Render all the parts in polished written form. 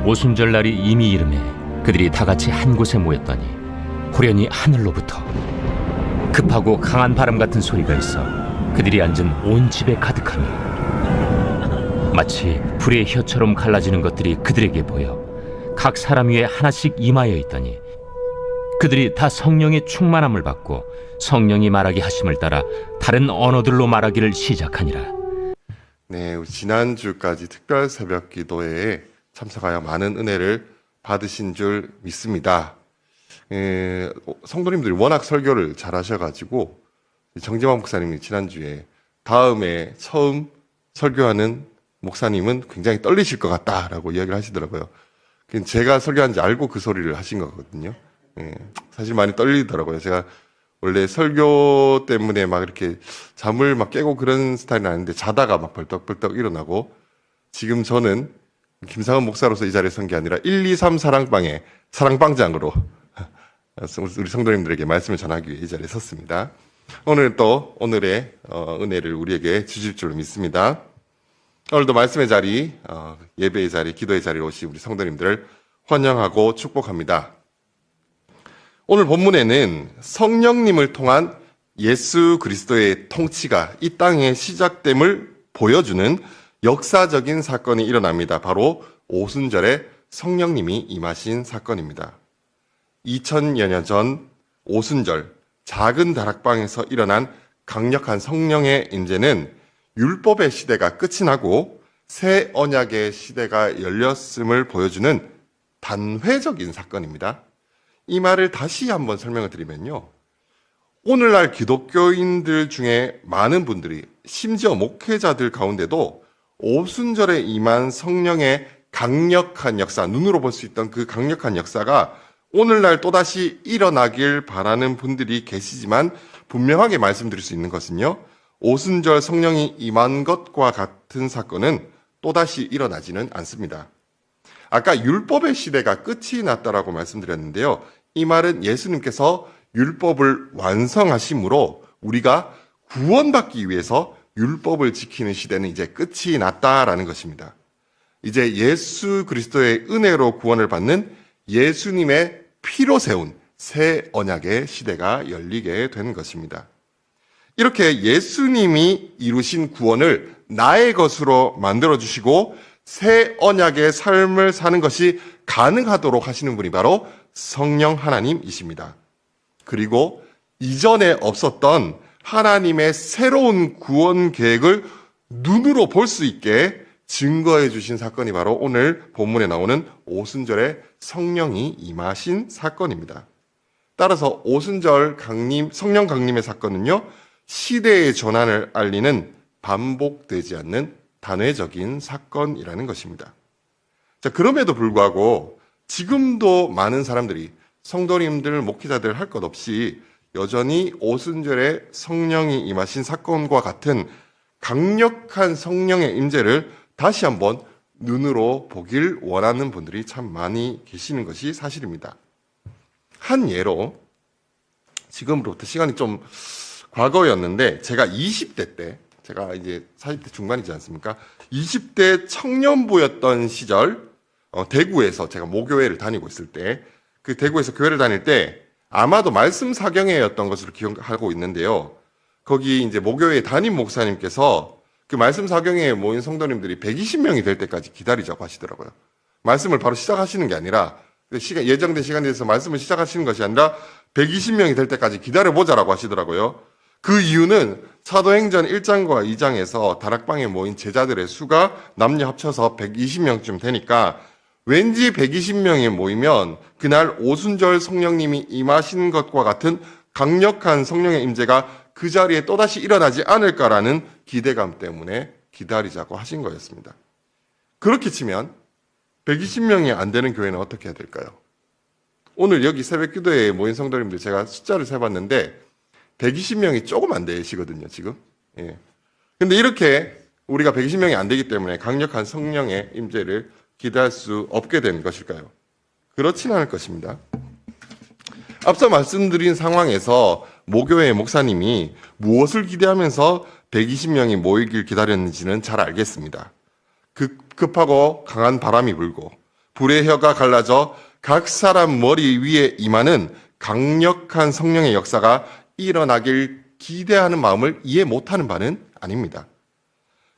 오순절 날이 이미 이름해 그들이 다 같이 한 곳에 모였더니 호련히 하늘로부터 급하고 강한 바람 같은 소리가 있어 그들이 앉은 온 집에 가득하니 마치 불의 혀처럼 갈라지는 것들이 그들에게 보여 각 사람 위에 하나씩 임하여 있더니 그들이 다 성령의 충만함을 받고 성령이 말하게 하심을 따라 다른 언어들로 말하기를 시작하니라. 네, 우리 지난주까지 특별 새벽 기도회에 참석하여 많은 은혜를 받으신 줄 믿습니다. 성도님들이 워낙 설교를 잘 하셔가지고 정재환 목사님이 지난주에 다음에 처음 설교하는 목사님은 굉장히 떨리실 것 같다라고 이야기를 하시더라고요. 제가 설교한지 알고 그 소리를 하신 거거든요. 사실 많이 떨리더라고요. 제가 원래 설교 때문에 막 이렇게 잠을 막 깨고 그런 스타일은 아닌데 자다가 막 벌떡벌떡 일어나고, 지금 저는 김상은 목사로서 이 자리에 선 게 아니라 1, 2, 3 사랑방의 사랑방장으로 우리 성도님들에게 말씀을 전하기 위해 이 자리에 섰습니다. 오늘 또 오늘의 은혜를 우리에게 주실 줄 믿습니다. 오늘도 말씀의 자리, 예배의 자리, 기도의 자리로 오신 우리 성도님들을 환영하고 축복합니다. 오늘 본문에는 성령님을 통한 예수 그리스도의 통치가 이 땅에 시작됨을 보여주는 역사적인 사건이 일어납니다. 바로 오순절에 성령님이 임하신 사건입니다. 2000여 년 전 오순절 작은 다락방에서 일어난 강력한 성령의 임재는 율법의 시대가 끝이 나고 새 언약의 시대가 열렸음을 보여주는 단회적인 사건입니다. 이 말을 다시 한번 설명을 드리면요, 오늘날 기독교인들 중에 많은 분들이, 심지어 목회자들 가운데도 오순절에 임한 성령의 강력한 역사, 눈으로 볼 수 있던 그 강력한 역사가 오늘날 또다시 일어나길 바라는 분들이 계시지만, 분명하게 말씀드릴 수 있는 것은요, 오순절 성령이 임한 것과 같은 사건은 또다시 일어나지는 않습니다. 아까 율법의 시대가 끝이 났다라고 말씀드렸는데요, 이 말은 예수님께서 율법을 완성하심으로 우리가 구원받기 위해서 율법을 지키는 시대는 이제 끝이 났다라는 것입니다. 이제 예수 그리스도의 은혜로 구원을 받는 예수님의 피로 세운 새 언약의 시대가 열리게 된 것입니다. 이렇게 예수님이 이루신 구원을 나의 것으로 만들어주시고 새 언약의 삶을 사는 것이 가능하도록 하시는 분이 바로 성령 하나님이십니다. 그리고 이전에 없었던 하나님의 새로운 구원 계획을 눈으로 볼 수 있게 증거해 주신 사건이 바로 오늘 본문에 나오는 오순절에 성령이 임하신 사건입니다. 따라서 오순절 성령 강림의 사건은요, 시대의 전환을 알리는 반복되지 않는 단회적인 사건이라는 것입니다. 자, 그럼에도 불구하고 지금도 많은 사람들이, 성도님들, 목회자들 할 것 없이 여전히 오순절에 성령이 임하신 사건과 같은 강력한 성령의 임재를 다시 한번 눈으로 보길 원하는 분들이 참 많이 계시는 것이 사실입니다. 한 예로, 지금으로부터 시간이 좀 과거였는데, 제가 20대 때, 제가 이제 40대 중반이지 않습니까? 20대 청년부였던 시절, 대구에서 제가 모교회를 다니고 있을 때, 그 대구에서 교회를 다닐 때 아마도 말씀 사경회였던 것으로 기억하고 있는데요. 거기 이제 모교회 담임 목사님께서 그 말씀 사경회에 모인 성도님들이 120명이 될 때까지 기다리자고 하시더라고요. 말씀을 바로 시작하시는 게 아니라, 예정된 시간에 대해서 말씀을 시작하시는 것이 아니라 120명이 될 때까지 기다려보자라고 하시더라고요. 그 이유는 사도행전 1장과 2장에서 다락방에 모인 제자들의 수가 남녀 합쳐서 120명쯤 되니까 왠지 120명이 모이면 그날 오순절 성령님이 임하신 것과 같은 강력한 성령의 임재가 그 자리에 또다시 일어나지 않을까라는 기대감 때문에 기다리자고 하신 거였습니다. 그렇게 치면 120명이 안 되는 교회는 어떻게 해야 될까요? 오늘 여기 새벽 기도회에 모인 성도님들 제가 숫자를 세봤는데 120명이 조금 안 되시거든요, 지금. 예. 근데 이렇게 우리가 120명이 안 되기 때문에 강력한 성령의 임재를 기대할 수 없게 된 것일까요? 그렇진 않을 것입니다. 앞서 말씀드린 상황에서 모교회 목사님이 무엇을 기대하면서 120명이 모이길 기다렸는지는 잘 알겠습니다. 급하고 강한 바람이 불고 불의 혀가 갈라져 각 사람 머리 위에 임하는 강력한 성령의 역사가 일어나길 기대하는 마음을 이해 못하는 바는 아닙니다.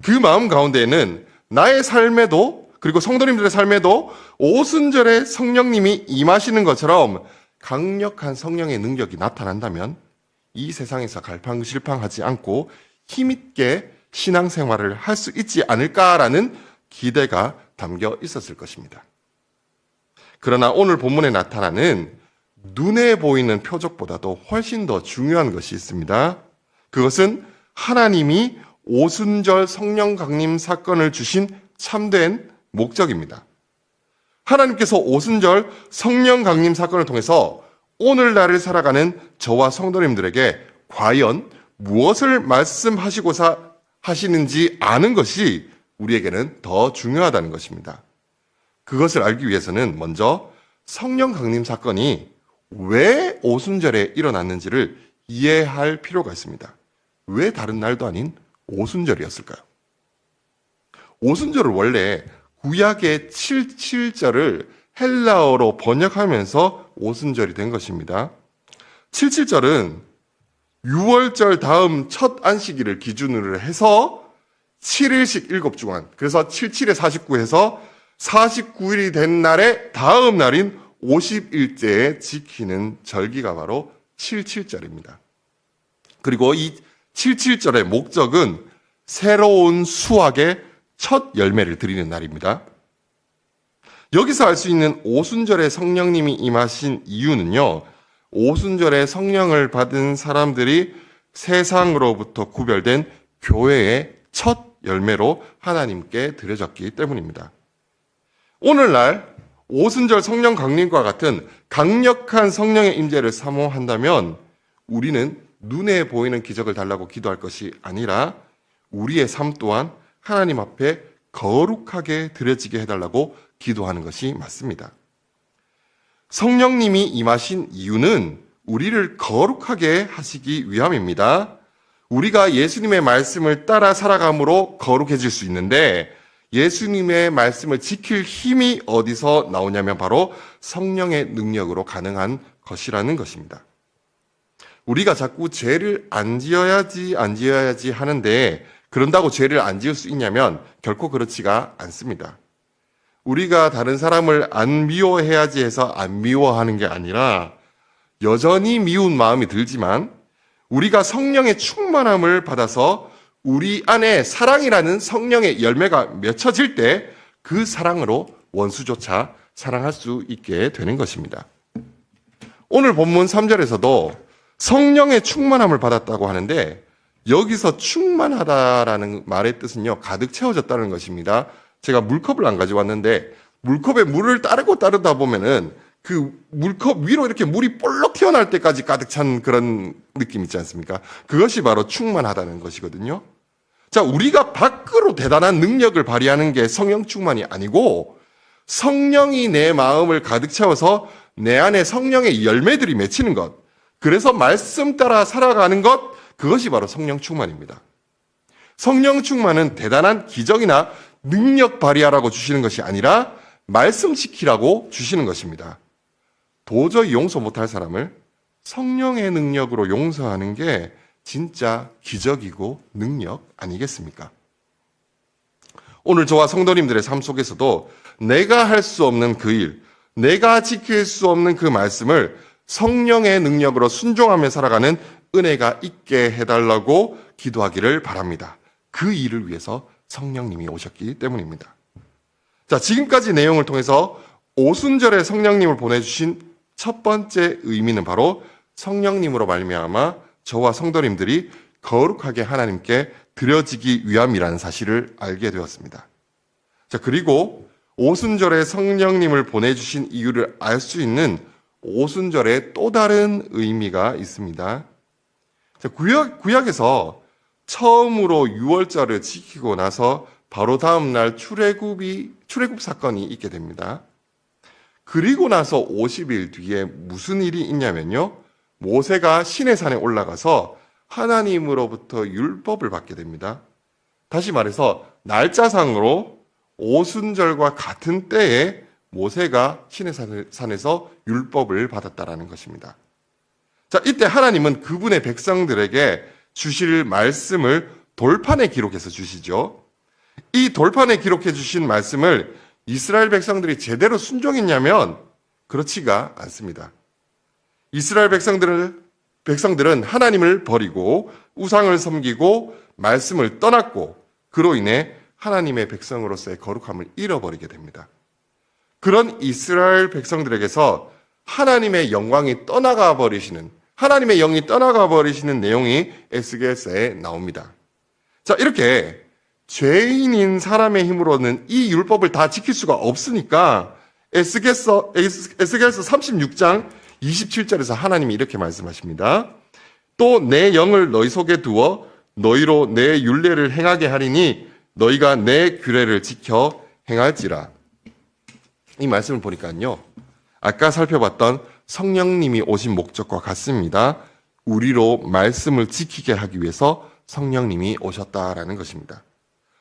그 마음 가운데에는 나의 삶에도 그리고 성도님들의 삶에도 오순절에 성령님이 임하시는 것처럼 강력한 성령의 능력이 나타난다면 이 세상에서 갈팡질팡하지 않고 힘있게 신앙생활을 할 수 있지 않을까라는 기대가 담겨 있었을 것입니다. 그러나 오늘 본문에 나타나는 눈에 보이는 표적보다도 훨씬 더 중요한 것이 있습니다. 그것은 하나님이 오순절 성령 강림 사건을 주신 참된 목적입니다. 하나님께서 오순절 성령 강림 사건을 통해서 오늘날을 살아가는 저와 성도님들에게 과연 무엇을 말씀하시고자 하시는지 아는 것이 우리에게는 더 중요하다는 것입니다. 그것을 알기 위해서는 먼저 성령 강림 사건이 왜 오순절에 일어났는지를 이해할 필요가 있습니다. 왜 다른 날도 아닌 오순절이었을까요? 오순절을 원래 구약의 77절을 헬라어로 번역하면서 오순절이 된 것입니다. 77절은 6월절 다음 첫 안식일을 기준으로 해서 7일씩 7주간, 그래서 77에 49해서 49일이 된 날의 다음 날인 50일째에 지키는 절기가 바로 77절입니다. 그리고 이 77절의 목적은 새로운 수확의 첫 열매를 드리는 날입니다. 여기서 알 수 있는 오순절에 성령님이 임하신 이유는요, 오순절에 성령을 받은 사람들이 세상으로부터 구별된 교회의 첫 열매로 하나님께 드려졌기 때문입니다. 오늘날 오순절 성령 강림과 같은 강력한 성령의 임재를 사모한다면 우리는 눈에 보이는 기적을 달라고 기도할 것이 아니라 우리의 삶 또한 하나님 앞에 거룩하게 드려지게 해달라고 기도하는 것이 맞습니다. 성령님이 임하신 이유는 우리를 거룩하게 하시기 위함입니다. 우리가 예수님의 말씀을 따라 살아감으로 거룩해질 수 있는데 예수님의 말씀을 지킬 힘이 어디서 나오냐면 바로 성령의 능력으로 가능한 것이라는 것입니다. 우리가 자꾸 죄를 안 지어야지 하는데 그런다고 죄를 안 지을 수 있냐면 결코 그렇지가 않습니다. 우리가 다른 사람을 안 미워해야지 해서 안 미워하는 게 아니라 여전히 미운 마음이 들지만 우리가 성령의 충만함을 받아서 우리 안에 사랑이라는 성령의 열매가 맺혀질 때 그 사랑으로 원수조차 사랑할 수 있게 되는 것입니다. 오늘 본문 3절에서도 성령의 충만함을 받았다고 하는데 여기서 충만하다라는 말의 뜻은요, 가득 채워졌다는 것입니다. 제가 물컵을 안 가져왔는데 물컵에 물을 따르다 보면은 그 물컵 위로 이렇게 물이 볼록 튀어나올 때까지 가득 찬 그런 느낌 있지 않습니까? 그것이 바로 충만하다는 것이거든요. 자, 우리가 밖으로 대단한 능력을 발휘하는 게 성령 충만이 아니고 성령이 내 마음을 가득 채워서 내 안에 성령의 열매들이 맺히는 것, 그래서 말씀 따라 살아가는 것, 그것이 바로 성령 충만입니다. 성령 충만은 대단한 기적이나 능력 발휘하라고 주시는 것이 아니라 말씀 지키라고 주시는 것입니다. 도저히 용서 못할 사람을 성령의 능력으로 용서하는 게 진짜 기적이고 능력 아니겠습니까? 오늘 저와 성도님들의 삶 속에서도 내가 할 수 없는 그 일, 내가 지킬 수 없는 그 말씀을 성령의 능력으로 순종하며 살아가는 은혜가 있게 해달라고 기도하기를 바랍니다. 그 일을 위해서 성령님이 오셨기 때문입니다. 자, 지금까지 내용을 통해서 오순절에 성령님을 보내주신 첫 번째 의미는 바로 성령님으로 말미암아 저와 성도님들이 거룩하게 하나님께 드려지기 위함이라는 사실을 알게 되었습니다. 자, 그리고 오순절에 성령님을 보내주신 이유를 알 수 있는 오순절에 또 다른 의미가 있습니다. 자, 구약에서 처음으로 6월절을 지키고 나서 바로 다음 날 출애굽 사건이 있게 됩니다. 그리고 나서 50일 뒤에 무슨 일이 있냐면요, 모세가 시내산에 올라가서 하나님으로부터 율법을 받게 됩니다. 다시 말해서 날짜상으로 오순절과 같은 때에 모세가 시내 산에서 율법을 받았다라는 것입니다. 자, 이때 하나님은 그분의 백성들에게 주실 말씀을 돌판에 기록해서 주시죠. 이 돌판에 기록해 주신 말씀을 이스라엘 백성들이 제대로 순종했냐면 그렇지가 않습니다. 이스라엘 백성들은 하나님을 버리고 우상을 섬기고 말씀을 떠났고 그로 인해 하나님의 백성으로서의 거룩함을 잃어버리게 됩니다. 그런 이스라엘 백성들에게서 하나님의 영광이 떠나가 버리시는, 하나님의 영이 떠나가 버리시는 내용이 에스겔서에 나옵니다. 자, 이렇게 죄인인 사람의 힘으로는 이 율법을 다 지킬 수가 없으니까 에스겔서 36장 27절에서 하나님이 이렇게 말씀하십니다. 또 내 영을 너희 속에 두어 너희로 내 율례를 행하게 하리니 너희가 내 규례를 지켜 행할지라. 이 말씀을 보니까요, 아까 살펴봤던 성령님이 오신 목적과 같습니다. 우리로 말씀을 지키게 하기 위해서 성령님이 오셨다라는 것입니다.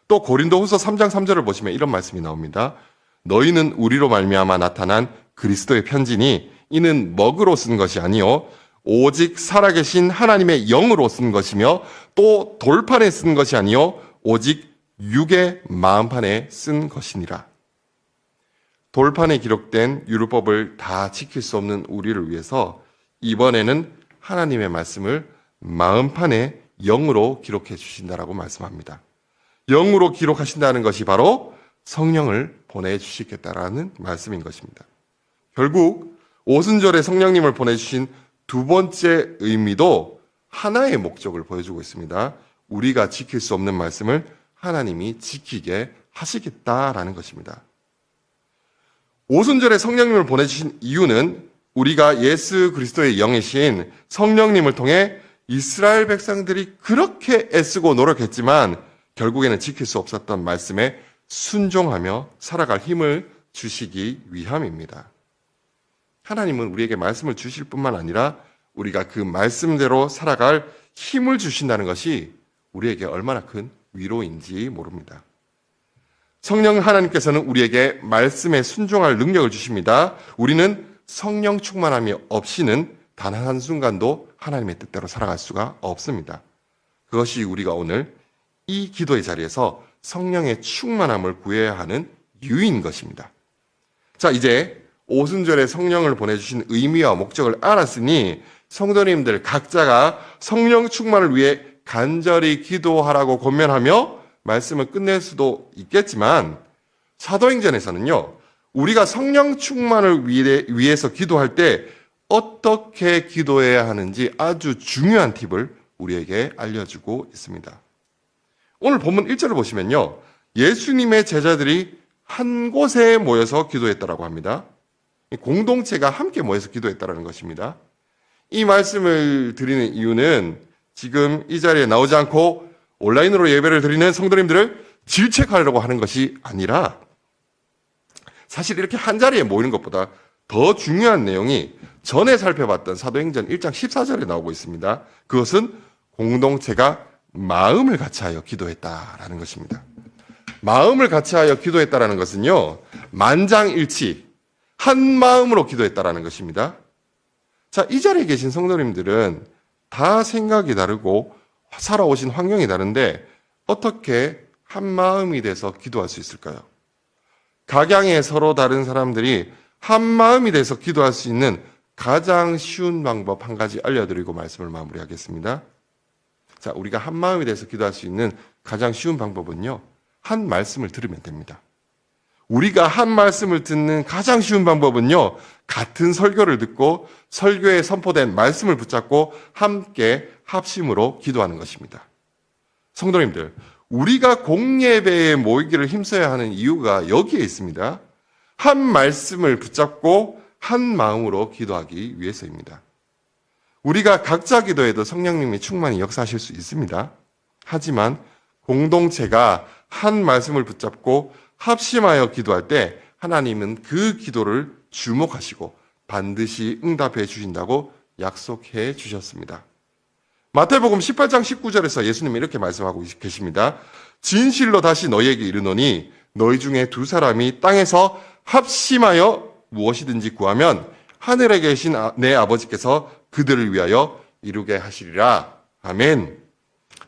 또 고린도후서 3장 3절을 보시면 이런 말씀이 나옵니다. 너희는 우리로 말미암아 나타난 그리스도의 편지니 이는 먹으로 쓴 것이 아니요 오직 살아계신 하나님의 영으로 쓴 것이며 또 돌판에 쓴 것이 아니요 오직 육의 마음판에 쓴 것이니라. 돌판에 기록된 율법을 다 지킬 수 없는 우리를 위해서 이번에는 하나님의 말씀을 마음판에 영으로 기록해 주신다라고 말씀합니다. 영으로 기록하신다는 것이 바로 성령을 보내주시겠다라는 말씀인 것입니다. 결국 오순절에 성령님을 보내주신 두 번째 의미도 하나의 목적을 보여주고 있습니다. 우리가 지킬 수 없는 말씀을 하나님이 지키게 하시겠다라는 것입니다. 오순절에 성령님을 보내주신 이유는 우리가 예수 그리스도의 영이신 성령님을 통해 이스라엘 백성들이 그렇게 애쓰고 노력했지만 결국에는 지킬 수 없었던 말씀에 순종하며 살아갈 힘을 주시기 위함입니다. 하나님은 우리에게 말씀을 주실 뿐만 아니라 우리가 그 말씀대로 살아갈 힘을 주신다는 것이 우리에게 얼마나 큰 위로인지 모릅니다. 성령 하나님께서는 우리에게 말씀에 순종할 능력을 주십니다. 우리는 성령 충만함이 없이는 단 한순간도 하나님의 뜻대로 살아갈 수가 없습니다. 그것이 우리가 오늘 이 기도의 자리에서 성령의 충만함을 구해야 하는 이유인 것입니다. 자, 이제 오순절에 성령을 보내주신 의미와 목적을 알았으니 성도님들 각자가 성령 충만을 위해 간절히 기도하라고 권면하며 말씀을 끝낼 수도 있겠지만 사도행전에서는요, 우리가 성령 충만을 위해서 기도할 때 어떻게 기도해야 하는지 아주 중요한 팁을 우리에게 알려주고 있습니다. 오늘 본문 1절을 보시면요, 예수님의 제자들이 한 곳에 모여서 기도했다라고 합니다. 공동체가 함께 모여서 기도했다라는 것입니다. 이 말씀을 드리는 이유는 지금 이 자리에 나오지 않고 온라인으로 예배를 드리는 성도님들을 질책하려고 하는 것이 아니라 사실 이렇게 한 자리에 모이는 것보다 더 중요한 내용이 전에 살펴봤던 사도행전 1장 14절에 나오고 있습니다. 그것은 공동체가 마음을 같이하여 기도했다라는 것입니다. 마음을 같이하여 기도했다라는 것은요, 만장일치, 한 마음으로 기도했다라는 것입니다. 자, 이 자리에 계신 성도님들은 다 생각이 다르고 살아오신 환경이 다른데 어떻게 한 마음이 돼서 기도할 수 있을까요? 각양의 서로 다른 사람들이 한 마음이 돼서 기도할 수 있는 가장 쉬운 방법 한 가지 알려드리고 말씀을 마무리하겠습니다. 자, 우리가 한 마음이 돼서 기도할 수 있는 가장 쉬운 방법은요, 한 말씀을 들으면 됩니다. 우리가 한 말씀을 듣는 가장 쉬운 방법은요, 같은 설교를 듣고 설교에 선포된 말씀을 붙잡고 함께 합심으로 기도하는 것입니다. 성도님들, 우리가 공예배에 모이기를 힘써야 하는 이유가 여기에 있습니다. 한 말씀을 붙잡고 한 마음으로 기도하기 위해서입니다. 우리가 각자 기도해도 성령님이 충만히 역사하실 수 있습니다. 하지만 공동체가 한 말씀을 붙잡고 합심하여 기도할 때 하나님은 그 기도를 주목하시고 반드시 응답해 주신다고 약속해 주셨습니다. 마태복음 18장 19절에서 예수님이 이렇게 말씀하고 계십니다. 진실로 다시 너희에게 이르노니 너희 중에 두 사람이 땅에서 합심하여 무엇이든지 구하면 하늘에 계신 내 아버지께서 그들을 위하여 이루게 하시리라. 아멘.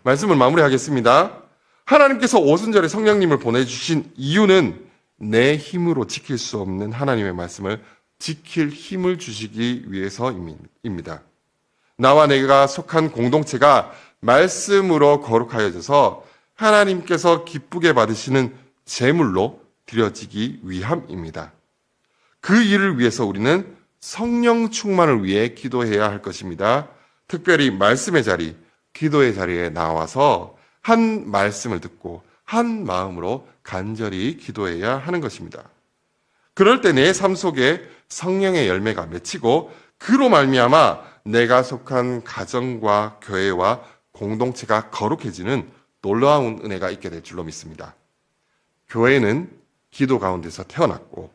말씀을 마무리하겠습니다. 하나님께서 오순절에 성령님을 보내주신 이유는 내 힘으로 지킬 수 없는 하나님의 말씀을 지킬 힘을 주시기 위해서입니다. 나와 내가 속한 공동체가 말씀으로 거룩하여져서 하나님께서 기쁘게 받으시는 제물로 드려지기 위함입니다. 그 일을 위해서 우리는 성령 충만을 위해 기도해야 할 것입니다. 특별히 말씀의 자리, 기도의 자리에 나와서 한 말씀을 듣고 한 마음으로 간절히 기도해야 하는 것입니다. 그럴 때 내 삶 속에 성령의 열매가 맺히고 그로 말미암아 내가 속한 가정과 교회와 공동체가 거룩해지는 놀라운 은혜가 있게 될 줄로 믿습니다. 교회는 기도 가운데서 태어났고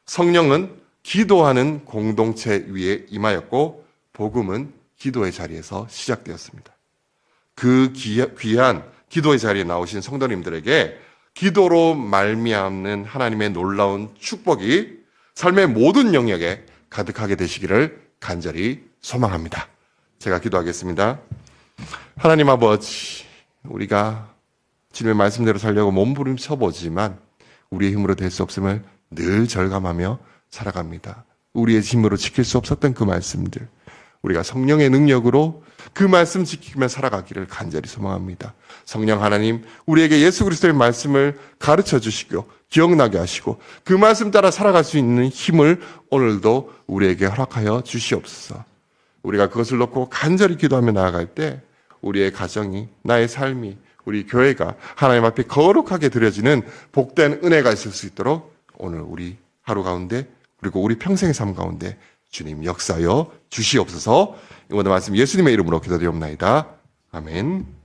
성령은 기도하는 공동체 위에 임하였고 복음은 기도의 자리에서 시작되었습니다. 그 귀한 기도의 자리에 나오신 성도님들에게 기도로 말미암는 하나님의 놀라운 축복이 삶의 모든 영역에 가득하게 되시기를 간절히 소망합니다. 제가 기도하겠습니다. 하나님 아버지, 우리가 주님의 말씀대로 살려고 몸부림쳐 보지만 우리의 힘으로 될 수 없음을 늘 절감하며 살아갑니다. 우리의 힘으로 지킬 수 없었던 그 말씀들, 우리가 성령의 능력으로 그 말씀 지키며 살아가기를 간절히 소망합니다. 성령 하나님, 우리에게 예수 그리스도의 말씀을 가르쳐 주시고 기억나게 하시고 그 말씀 따라 살아갈 수 있는 힘을 오늘도 우리에게 허락하여 주시옵소서. 우리가 그것을 놓고 간절히 기도하며 나아갈 때 우리의 가정이, 나의 삶이, 우리 교회가 하나님 앞에 거룩하게 드려지는 복된 은혜가 있을 수 있도록 오늘 우리 하루 가운데 그리고 우리 평생의 삶 가운데 주님 역사여 주시옵소서. 이 모든 말씀 예수님의 이름으로 기도드리옵나이다. 아멘.